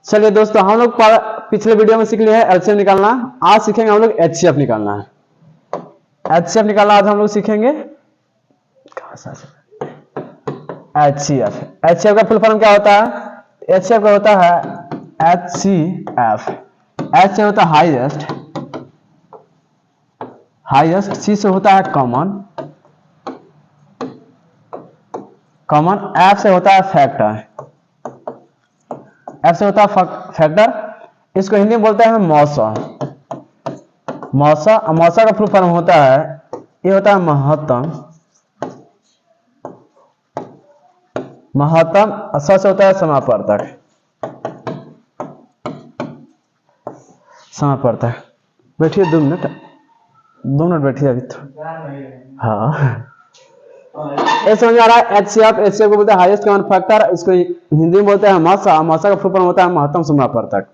चलिए दोस्तों, हम लोग पिछले वीडियो में सीख लिए हैं एलसीएम निकालना। आज सीखेंगे हम लोग एचसीएफ निकालना है। एचसीएफ निकालना आज हम लोग सीखेंगे। एचसीएफ एचसीएफ का फुल फॉर्म क्या होता है? एचसीएफ का होता है एचसीएफ। एच से होता है हाईएस्ट, हाईएस्ट। सी से होता है कॉमन, कॉमन। एफ से होता है फैक्टर, एफ से होता है फैक्टर। इसको हिंदी में बोलते हैं मौसा। मौसा, मौसा का फुल फॉर्म होता है, ये होता है महत्तम। महत्तम स से होता है समापवर्तक, समापवर्तक। बैठिए 2 मिनट बैठिए अभी तो। हाँ, ये समझ आ रहा है? एचसीएफ, एचसीएफ को बोलते हैं हाईएस्ट कॉमन फैक्टर। इसको हिंदी में बोलते हैं मौसा। मौसा का फुल फॉर्म होता है महत्तम समापवर्तक।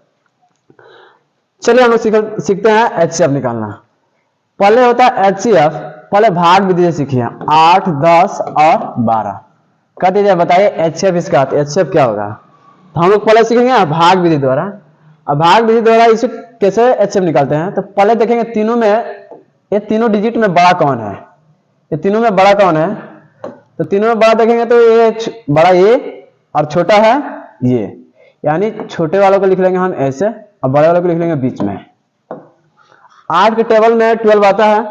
चलिए हम लोग सीखते हैं एचसीएफ निकालना। पहले होता है एचसीएफ, पहले भाग विधि से सीखिए 8, 10 और 12। कह दीजिए, बताइए एचसीएफ इसका एचसीएफ क्या होगा? तो हम लोग पहले सीखेंगे भाग विधि द्वारा। अब भाग विधि द्वारा इसे कैसे एचसीएफ निकालते हैं, तो पहले देखेंगे तीनों में, ये तीनों डिजिट में बड़ा कौन है? ये तीनों में बड़ा कौन है? तो तीनों में बड़ा देखेंगे तो ये बड़ा ये और छोटा है ये, यानी छोटे वालों को लिख लेंगे हम ऐसे और बड़े वालों को लिख लेंगे बीच में। 8 के टेबल में 12 आता है,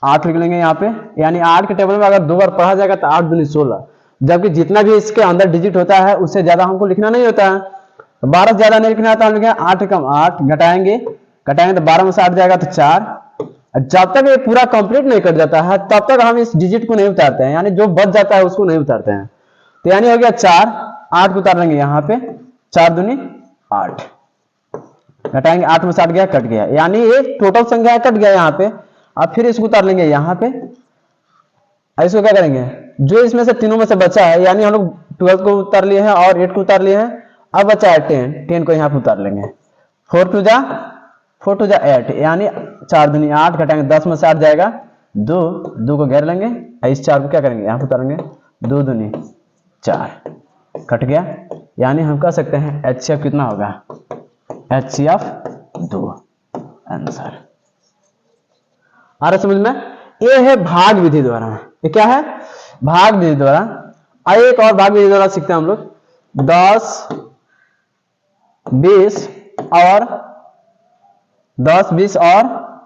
8 लिख लेंगे यहाँ पे, यानी 8 के टेबल में अगर 2 बार पढ़ा जाएगा तो 8 दूनी 16। जबकि जितना भी इसके अंदर डिजिट होता है उससे ज्यादा हमको लिखना नहीं होता है। 12 से ज्यादा नहीं लिखना होता, हम लिखेंगे 8 कम 8, घटाएंगे तो 12 में से 8 जाएगा तो 4। जब तक ये पूरा कंप्लीट नहीं कर जाता है तब तक हम इस डिजिट को नहीं उतारते हैं, यानी जो बच जाता है उसको नहीं उतारते हैं। तो यानी हो गया 4, 8 को उतार लेंगे यहाँ पे, 4 दूनी 8, घटाएंगे 8 में से 8 गया, कट गया, यानी ये टोटल संख्या कट गया यहाँ पे। अब फिर इसको उतार लेंगे यहाँ पे। इसको क्या करेंगे, जो इसमें से तीनों में से बचा है, यानी हम लोग 12 को उतार लिए हैं और 8 को उतार लिए हैं, अब बचा है 10 को यहाँ पे उतार लेंगे। 4 टू जा 8, यानी 4 दूनी 8, घटाएंगे 10 में से 8 जाएगा 2 को घेर लेंगे, इस 4 को क्या करेंगे यहाँ पे उतारेंगे, 2 दूनी 4, कट गया। यानी हम कह सकते हैं एचसीएफ कितना होगा, एचसीएफ 2 आंसर। आ रहा समझ में? ये है भाग विधि द्वारा। ये क्या है? भाग विधि द्वारा। आइए एक और भाग विधि द्वारा सीखते हैं हम लोग। 10, 20 और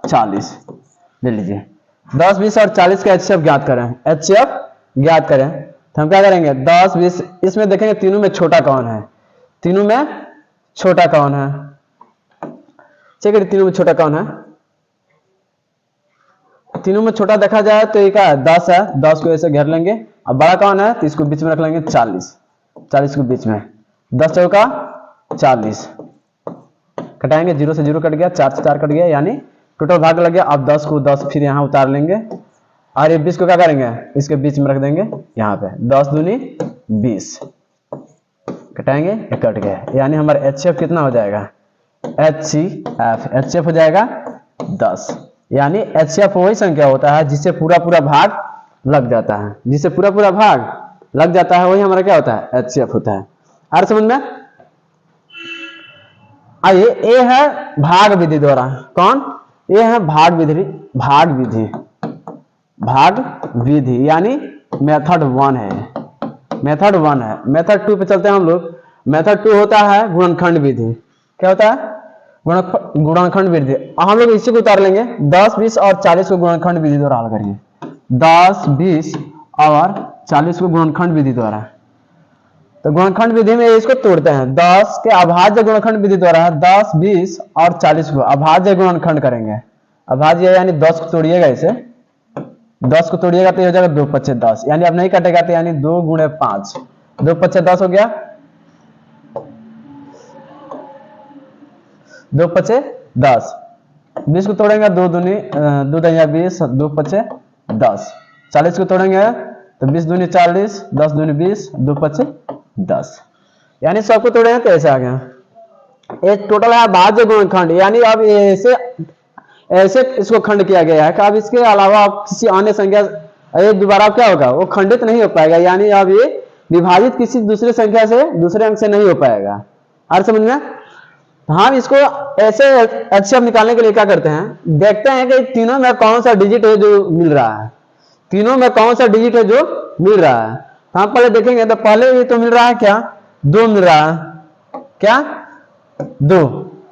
40 ले लीजिए। 10, 20 और 40 का एचसीएफ ज्ञात करें। एचसीएफ ज्ञात करें तो हम क्या करेंगे, 10, 20, इसमें देखेंगे तीनों में छोटा कौन है? तीनों में छोटा कौन है? चलिए तीनों में छोटा कौन है? तीनों में छोटा देखा जाए तो ये क्या है, 10 है। 10 को ऐसे घेर लेंगे। अब बड़ा कौन है तो इसको बीच में रख लेंगे 40 को बीच में, 10 चौका 40, कटाएंगे 0 से 0 कट गया, 4 से 4 कट गया, यानी टोटल भाग लग गया। अब 10 को 10 फिर यहाँ उतार लेंगे और ये 20 को क्या करेंगे, इसके बीच में रख देंगे यहाँ पे, 10 दूनी 20, कटाएंगे, ये कट गया, यानी हमारा एचसीएफ कितना हो जाएगा, एचसीएफ हो जाएगा 10। यानी एचसीएफ वही संख्या होता है जिससे पूरा भाग लग जाता है, जिससे पूरा भाग लग जाता है, वही हमारा क्या होता है, एचसीएफ होता है। आ रहा समझ में? आइए, ये है भाग विधि द्वारा। कौन? ये है भाग विधि यानी मेथड 1 है। मेथड 1 है। मेथड 2 पे चलते हैं हम लोग। मेथड 2 होता है गुणनखंड विधि। क्या होता है? गुणनखंड विधि। हम लोग इसी को उतार लेंगे, 10, 20 और 40 को गुणनखंड विधि द्वारा हल करिए। 10, 20 और 40 को गुणनखंड विधि द्वारा। तो गुणनखंड विधि में इसको तोड़ते हैं। 10 के अभाज्य गुणनखंड विधि द्वारा है, 10, 20 और 40 को अभाज्य गुणनखंड करेंगे। अभाज्य यानी 10 को तोड़िएगा, इसे 10 को तोड़िएगा तो ये हो जाएगा 2 पच्चे 10, यानी अब नहीं कटेगा तो यानी 2 गुणे 5, 2 पच्चे 10 हो गया, 2 पच्चे 10। 20 को तोड़ेंगे 2 दूनी 2 दहिया 20, 2 पच्चे 10। 40 को तोड़ेंगे तो 20 दूनी 40, 10 दूनी 20, 2 पच्चे 10, यानी सबको तोड़ेंगे तो ऐसे आ गया। ये टोटल है भाज्य गुणनखंड, यानी अब ऐसे इसको खंड किया गया है कि अब इसके अलावा किसी अन्य संख्या एक दोबारा क्या होगा, वो खंडित नहीं हो पाएगा, यानी अब ये विभाजित किसी दूसरे संख्या से दूसरे अंक से नहीं हो पाएगा। और समझ में, हम इसको ऐसे HCF निकालने के लिए क्या करते हैं, देखते हैं कि तीनों में कौन सा डिजिट है जो मिल रहा है, तीनों में कौन सा डिजिट है जो मिल रहा है। तो हम पहले देखेंगे, तो पहले ये तो मिल रहा है क्या, 2 मिल रहा है, क्या 2।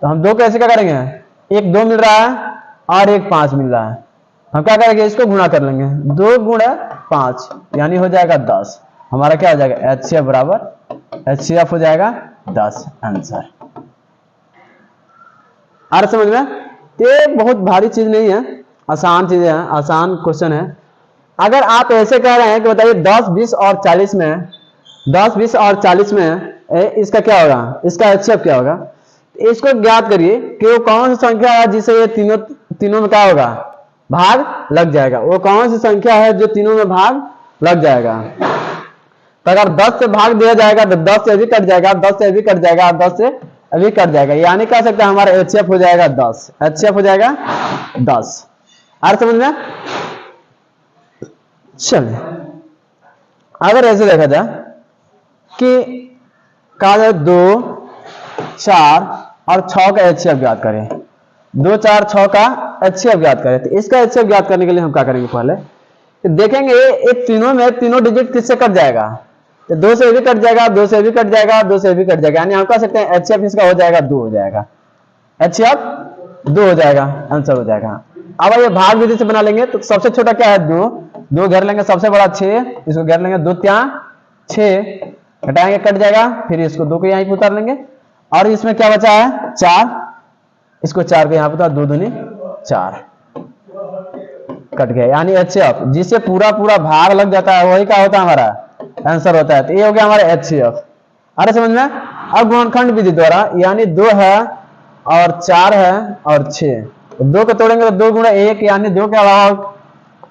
तो हम 2 कैसे क्या करेंगे, एक 2 मिल रहा है और एक 5 मिल रहा है, हम क्या करेंगे, इसको गुणा कर लेंगे, 2 गुणा 5 यानी हो जाएगा 10। हमारा क्या हो जाएगा, HCF बराबर HCF हो जाएगा 10 आंसर। आ रहा समझ में, ये बहुत भारी चीज नहीं है, आसान चीजें हैं, आसान क्वेश्चन है। अगर आप ऐसे कह रहे हैं कि बताइए 10, 20 और 40 में, 10, 20 और 40 में इसका क्या होगा, इसका HCF क्या होगा, इसको ज्ञात करिए कि वो कौन सी संख्या है जिसे ये तीनों में क्या होगा, भाग लग जाएगा। वो कौन सी संख्या है जो तीनों में भाग लग जाएगा। तो अगर 10 से भाग दिया जाएगा तो 10 से भी कट जाएगा, 10 से भी कट जाएगा, 10 से अभी कट जाएगा, यानी कह सकते हैं हमारा HCF हो जाएगा 10, HCF हो जाएगा 10। और समझ में, चलिए अगर ऐसे देखा जाए कि कहा जाए 2, 4 और 6 का HCF ज्ञात करें, 2, 4, 6 का HCF ज्ञात करें, तो इसका HCF ज्ञात करने के लिए हम क्या करेंगे, पहले तो देखेंगे एक तीनों में तीनों डिजिट किससे कट जाएगा, तो 2 से भी कट जाएगा, 2 से भी कट जाएगा, 2 से भी कट जाएगा, यानी हम कह सकते हैं HCF इसका हो जाएगा 2 हो जाएगा, HCF 2 हो जाएगा, आंसर हो जाएगा। अब ये भाग विधि से बना लेंगे, तो सबसे छोटा क्या है 2, 2 घेर लेंगे, सबसे बड़ा 6, इसको घेर लेंगे, 2 3 6 घटाएंगे कट जाएगा, फिर इसको 2 को यहीं पर उतार लेंगे, और इसमें क्या बचा है 4, इसको 4 को यहां पर उतार, 2 दूनी 4 कट गया, यानी HCF जिससे पूरा भाग लग जाता है वही क्या होता है, हमारा आंसर होता है। तो ये हो गया हमारा HCF। अरे समझ में, अब गुणनखंड विधि द्वारा, यानी 2 है और 4 है और 6, 2 को तोड़ेंगे तो 2 गुणा 1 यानी 2 के अलावा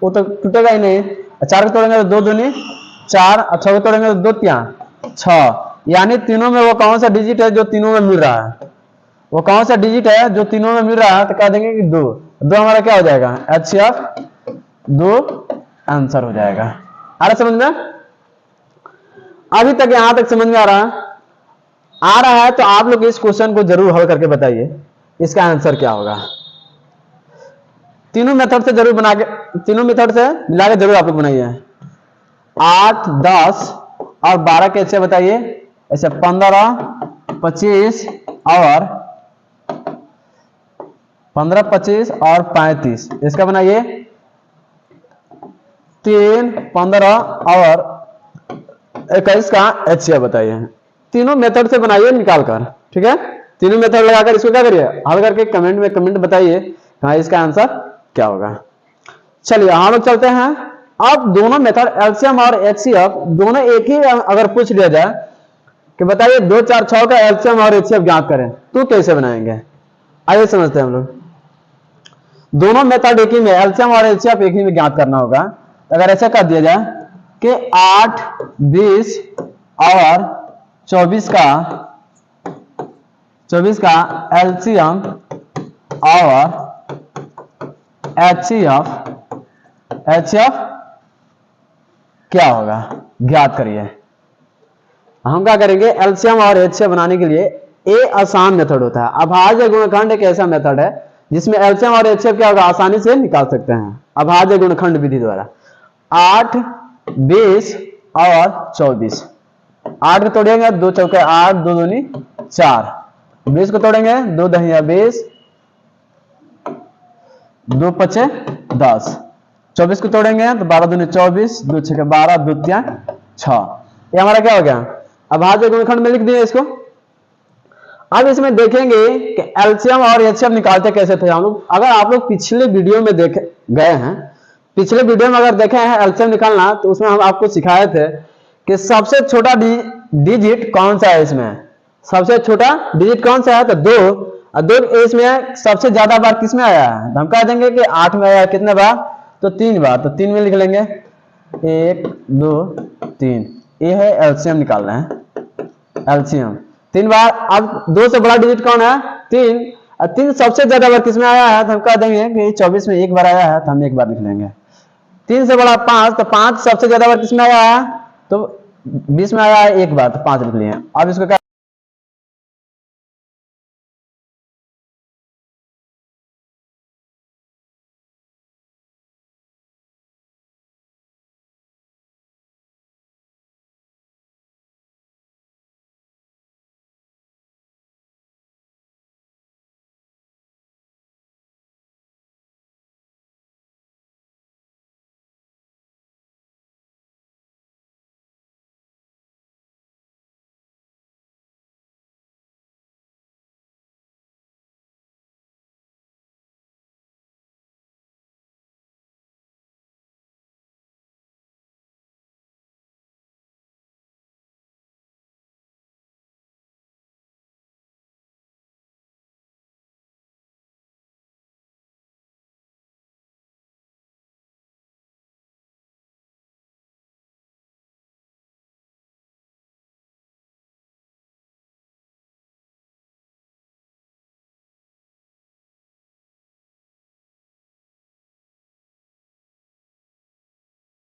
वो तो टूटेगा ही नहीं, 4 को तोड़ेंगे तो 2 दूनी 4, और 6 को तोड़ेंगे तो 2 3 6, यानी तीनों में वो कौन सा डिजिट है जो तीनों में मिल रहा है, वो कौन सा डिजिट है जो तीनों में मिल रहा है, तो कह देंगे कि 2 हमारा क्या हो जाएगा, HCF 2 आंसर हो जाएगा। आ रहा समझ में, अभी तक यहां तक समझ में आ रहा है, तो आप लोग इस क्वेश्चन को जरूर हल करके बताइए इसका आंसर क्या होगा। तीनों मेथड से जरूर बना के, तीनों मेथड से मिला के जरूर आप लोग बनाइए। 8, 10 और 12 कैसे बताइए, ऐसे 15, 25 और 15, 25 और 35, इसका बनाइए 3, 15 और 21 का HCF बताइए। तीनों मेथड से बनाइए निकाल कर, ठीक है, तीनों मेथड लगाकर इसको क्या करिए, हल करके कमेंट में कमेंट बताइए हाँ इसका आंसर क्या होगा। चलिए हम लोग चलते हैं। अब दोनों मेथड LCM और HCF दोनों एक ही अगर पूछ लिया जाए कि बताइए 2, 4, 6 का LCM और HCF ज्ञात करें, तो कैसे बनाएंगे, आइए समझते हैं हम लोग। दोनों मेथड एक ही में, LCM और HCF एक ही में ज्ञात करना होगा। अगर ऐसा कर दिया जाए कि 8, 20 और 24 का LCM और HCF क्या होगा, ज्ञात करिए। हम क्या करेंगे, LCM और HCF बनाने के लिए ये आसान मेथड होता है। अभाज्य गुणनखंड एक ऐसा मेथड है जिसमें LCM और HCF क्या होगा, आसानी से निकाल सकते हैं अभाज्य गुणनखंड विधि द्वारा। 8, 20 और 24, 8 को तोड़ेंगे 2 चौके 8, 2 दूनी 4, 20 को तोड़ेंगे 2 दहिया 20, 2 पचे 10, 24 को तोड़ेंगे तो 12 दूनी 24, 2 छके 12, 2 3 6, ये हमारा क्या हो गया, अभाज्य गुणनखंड में लिख दिए इसको। अब इसमें देखेंगे कि LCM और HCF निकालते कैसे थे हम लोग। अगर आप लोग पिछले वीडियो में देखे गए हैं, पिछले वीडियो में अगर देखे हैं LCM निकालना, तो उसमें हम आपको सिखाए थे कि सबसे छोटा डिजिट कौन सा है, इसमें सबसे छोटा डिजिट कौन सा है, तो 2, और 2 इसमें सबसे ज्यादा बार किस में आया है, तो हम कह देंगे कि 8 में आया है, कितने बार, तो 3 बार, तो 3 में लिख लेंगे 1 2 3, ये है LCM निकाल रहे हैं, LCM 3 बार। अब 2 से बड़ा डिजिट कौन है, 3, और 3 सबसे ज्यादा बार किसमें आया है, तो हम कह देंगे कि 24 में 1 बार आया है, तो हम 1 बार लिख लेंगे। 3 से बड़ा 5, तो 5 सबसे ज्यादा बार किसमें आया है, तो 20 में आया है एक बार तो 5 लिख लिए। अब इसको क्या